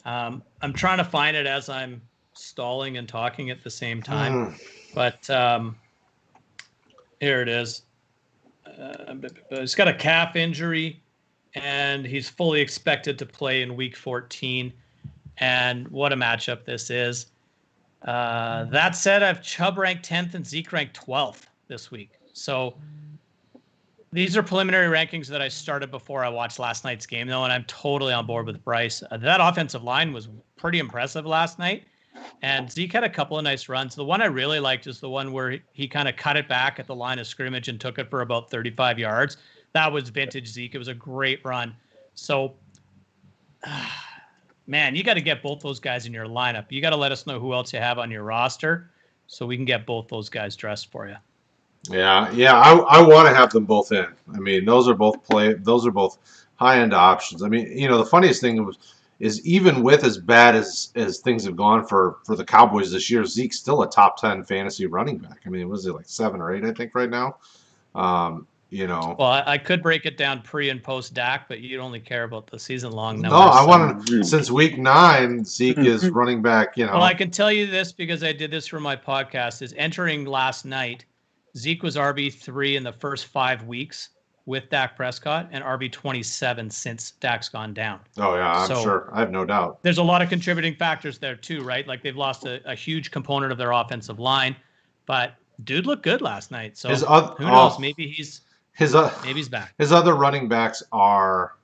I'm trying to find it as I'm stalling and talking at the same time. But here it is. He's got a calf injury, and he's fully expected to play in Week 14. And what a matchup this is. That said, I've Chubb ranked 10th and Zeke ranked 12th this week. So these are preliminary rankings that I started before I watched last night's game, though, and I'm totally on board with Bryce. That offensive line was pretty impressive last night, and Zeke had a couple of nice runs. The one I really liked is the one where he kind of cut it back at the line of scrimmage and took it for about 35 yards. That was vintage Zeke. It was a great run. So, man, you got to get both those guys in your lineup. You got to let us know who else you have on your roster so we can get both those guys dressed for you. Yeah. I want to have them both in. I mean, those are both high-end options. I mean, the funniest thing is even with as bad as things have gone for the Cowboys this year, Zeke's still a top 10 fantasy running back. I mean, was it like 7 or 8, I think, right now? Well, I could break it down pre and post Dak, but you only care about the season-long numbers. No, I want to. Since Week 9, Zeke is running back. Well, I can tell you this because I did this for my podcast. Is entering last night, Zeke was RB3 in the first 5 weeks with Dak Prescott, and RB27 since Dak's gone down. Oh yeah, I'm sure. I have no doubt. There's a lot of contributing factors there too, right? Like they've lost a huge component of their offensive line, but dude looked good last night. So who knows? Maybe he's back. His other running backs are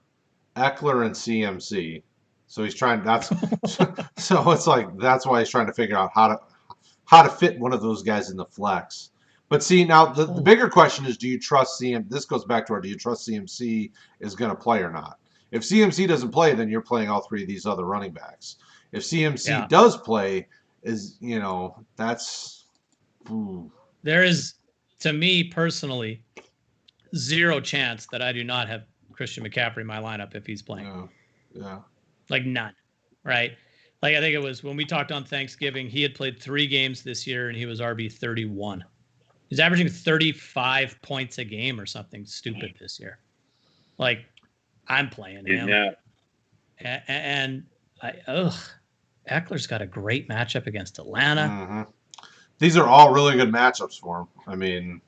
Eckler and CMC. So he's trying. So it's like that's why he's trying to figure out how to fit one of those guys in the flex. But see, now the bigger question is, do you trust CMC? This goes back to do you trust CMC is going to play or not? If CMC doesn't play, then you're playing all 3 of these other running backs. If CMC does play, that's. Ooh. There is, to me personally, 0 chance that I do not have Christian McCaffrey in my lineup if he's playing. Yeah. Like none, right? Like, I think it was when we talked on Thanksgiving, he had played 3 games this year and he was RB 31. He's averaging 35 points a game or something stupid this year. Like, I'm playing him. Yeah. And Eckler's got a great matchup against Atlanta. Mm-hmm. These are all really good matchups for him. I mean,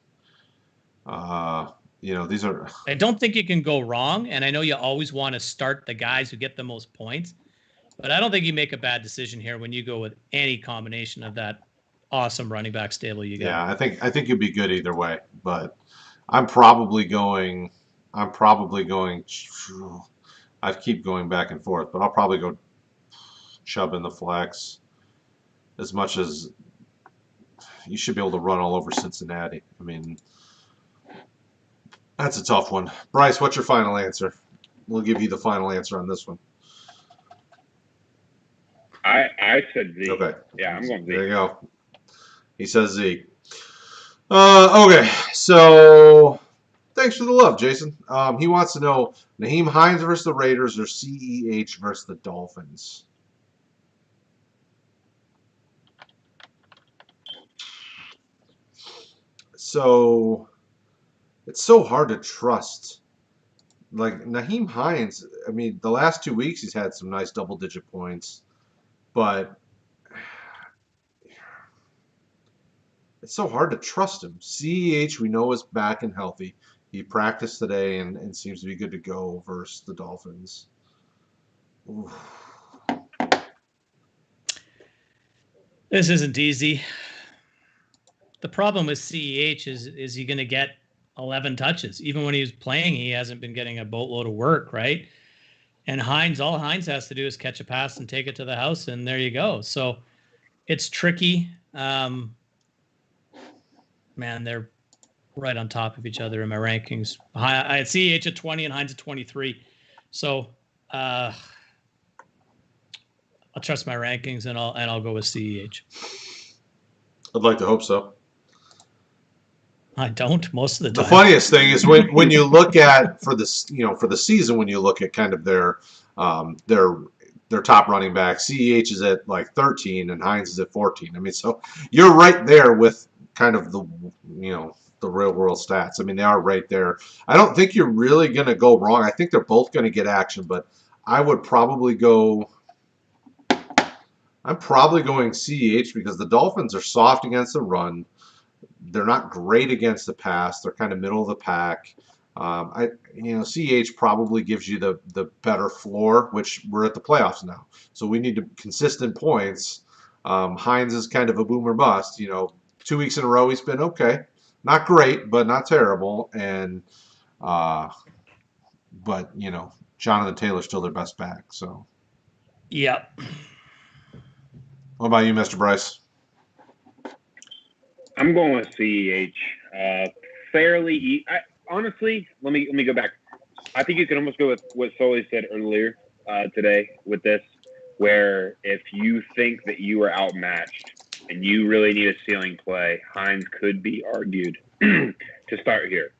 these are. I don't think you can go wrong, and I know you always want to start the guys who get the most points, but I don't think you make a bad decision here when you go with any combination of that awesome running back stable you got. Yeah, I think you'd be good either way, but I'm probably going. I keep going back and forth, but I'll probably go Chubb in the flex. As much as you should be able to run all over Cincinnati. I mean, that's a tough one. Bryce, what's your final answer? We'll give you the final answer on this one. I said Zeke. Okay. Yeah, I'm going Zeke. There you go. He says Zeke. Okay, so thanks for the love, Jason. He wants to know Nyheim Hines versus the Raiders or CEH versus the Dolphins. So it's so hard to trust. Like Nyheim Hines, I mean, the last 2 weeks he's had some nice double-digit points, but it's so hard to trust him. CEH, we know, is back and healthy. He practiced today and seems to be good to go versus the Dolphins. Oof. This isn't easy. The problem with CEH is he going to get 11 touches? Even when he was playing, he hasn't been getting a boatload of work, right? And Hines, all Hines has to do is catch a pass and take it to the house, and there you go. So it's tricky. Man, they're right on top of each other in my rankings. I had CEH at 20 and Hines at 23. So I'll trust my rankings and I'll go with CEH. I'd like to hope so. I don't most of the time. The funniest thing is when you look at for the season, when you look at kind of their top running back, CEH is at like 13 and Hines is at 14. I mean, so you're right there with kind of the real world stats. I mean, they are right there. I don't think you're really going to go wrong. I think they're both going to get action, but I would probably go. I'm probably going CEH because the Dolphins are soft against the run. They're not great against the pass. They're kind of middle of the pack. CEH probably gives you the better floor, which we're at the playoffs now. So we need consistent points. Hines is kind of a boomer bust. 2 weeks in a row he's been okay. Not great, but not terrible. And Jonathan Taylor's still their best back. So. Yep. What about you, Mr. Bryce? I'm going with CEH. Honestly, let me go back. I think you can almost go with what Sully said earlier today with this, where if you think that you are outmatched and you really need a ceiling play, Hines could be argued to start here.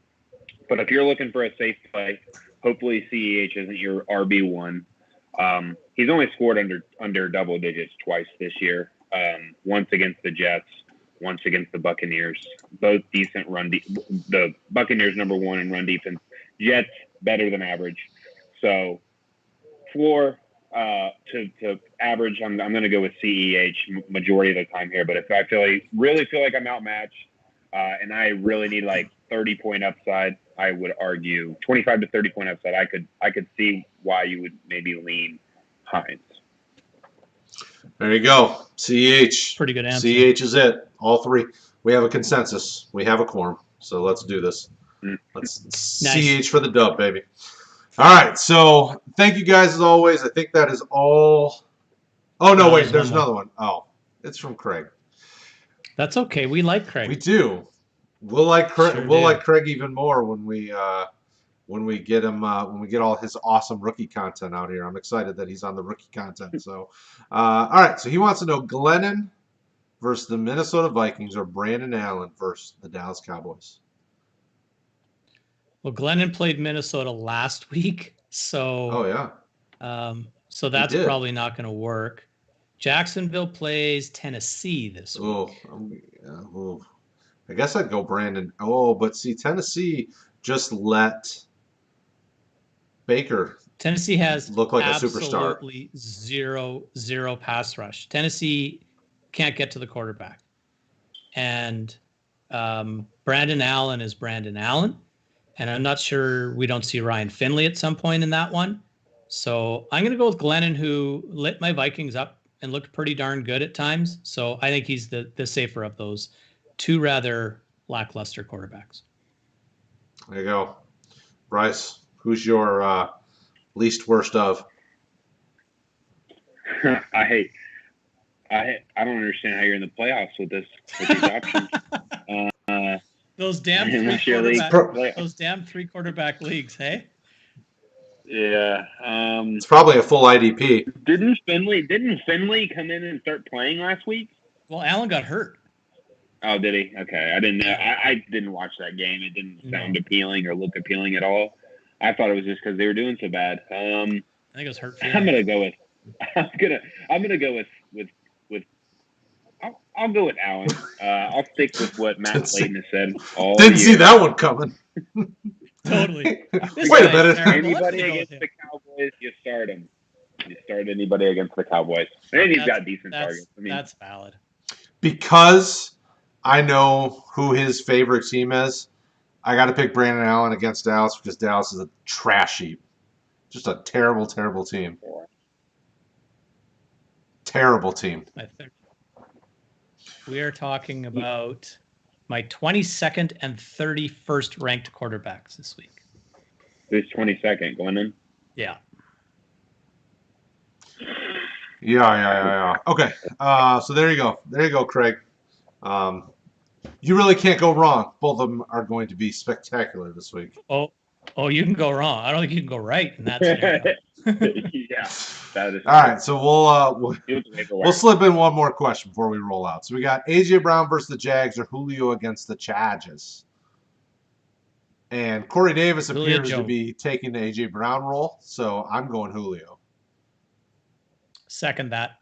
But if you're looking for a safe play, hopefully CEH isn't your RB1. He's only scored under double digits twice this year. Once against the Jets, once against the Buccaneers. Both decent run. The Buccaneers #1 in run defense. Jets better than average. So floor to average, I'm going to go with CEH majority of the time here. But if I really feel like I'm outmatched and I really need like 30-point upside, I would argue 25 to 30-point upside. I could see why you would maybe lean Hines. There you go. CEH. Pretty good answer. CEH is it. All three. We have a consensus. We have a quorum. So let's do this. Let's Nice. CEH for the dub, baby. All right. So thank you guys as always. I think that is all. Oh, no, wait. There's another one. Oh, it's from Craig. That's okay. We like Craig. We do. We'll like Craig. Sure We'll do. like Craig even more when we get him when we get all his awesome rookie content out here. I'm excited that he's on the rookie content. So, all right. So he wants to know Glennon versus the Minnesota Vikings or Brandon Allen versus the Dallas Cowboys. Well, Glennon played Minnesota last week, so Oh yeah. so that's probably not going to work. Jacksonville plays Tennessee this week. I guess I'd go Brandon. Oh, but see, Tennessee just let Baker. Tennessee has look like a superstar. Absolutely zero pass rush. Tennessee can't get to the quarterback. And Brandon Allen is Brandon Allen. And I'm not sure we don't see Ryan Finley at some point in that one. So I'm going to go with Glennon, who lit my Vikings up and looked pretty darn good at times. So I think he's the safer of those two rather lackluster quarterbacks. There you go. Bryce, who's your least worst of? I don't understand how you're in the playoffs with these options. Those damn three quarterback leagues, hey? Yeah. It's probably a full IDP. Didn't Finley come in and start playing last week? Well, Allen got hurt. Oh, did he? Okay. I didn't know. I didn't watch that game. It didn't sound appealing or look appealing at all. I thought it was just because they were doing so bad. I think it was hurt. I'm gonna go with I'll go with Allen. I'll stick with what Matt Slayton has said all Didn't see that one coming. Totally. Wait a minute. Anybody against the Cowboys, you start him. You start anybody against the Cowboys. And he's got decent targets. I mean, that's valid. Because I know who his favorite team is, I got to pick Brandon Allen against Dallas because Dallas is a trash heap. Just a terrible, terrible team. Terrible team. I think we are talking about my 22nd and 31st ranked quarterbacks this week. Who's 22nd? Glennon? Yeah. Yeah. Okay. So there you go. There you go, Craig. You really can't go wrong. Both of them are going to be spectacular this week. Oh, you can go wrong. I don't think you can go right in that scenario. Yeah. That is all right, so we'll slip in one more question before we roll out. So we got AJ Brown versus the Jags or Julio against the Chargers. And Corey Davis appears to be taking the AJ Brown role, so I'm going Julio. Second that.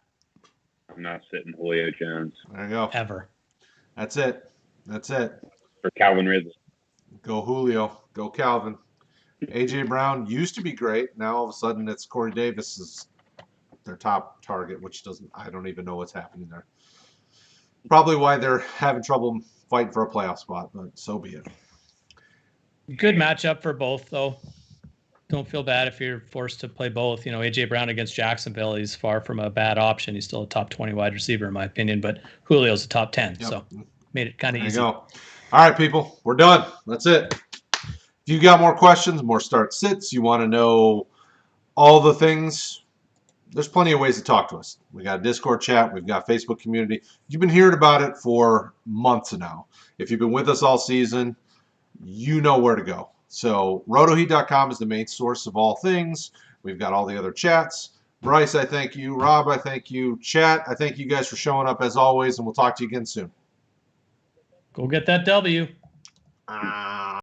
I'm not sitting Julio Jones. There you go. Ever. That's it. For Calvin Ridley. Go Julio. Go Calvin. AJ Brown used to be great. Now all of a sudden it's Corey Davis is their top target, which I don't even know what's happening there. Probably why they're having trouble fighting for a playoff spot, but so be it. Good matchup for both, though. Don't feel bad if you're forced to play both. AJ Brown against Jacksonville, he's far from a bad option. He's still a top 20 wide receiver, in my opinion, but Julio's a top 10, so made it kind of easy. There you go. All right, people, we're done. That's it. If you got more questions, more start sits, you want to know all the things, there's plenty of ways to talk to us. We got a Discord chat. We've got Facebook community. You've been hearing about it for months now. If you've been with us all season, you know where to go. So rotoheat.com is the main source of all things. We've got all the other chats. Bryce, I thank you. Rob, I thank you. Chat, I thank you guys for showing up as always, and we'll talk to you again soon. Go get that W.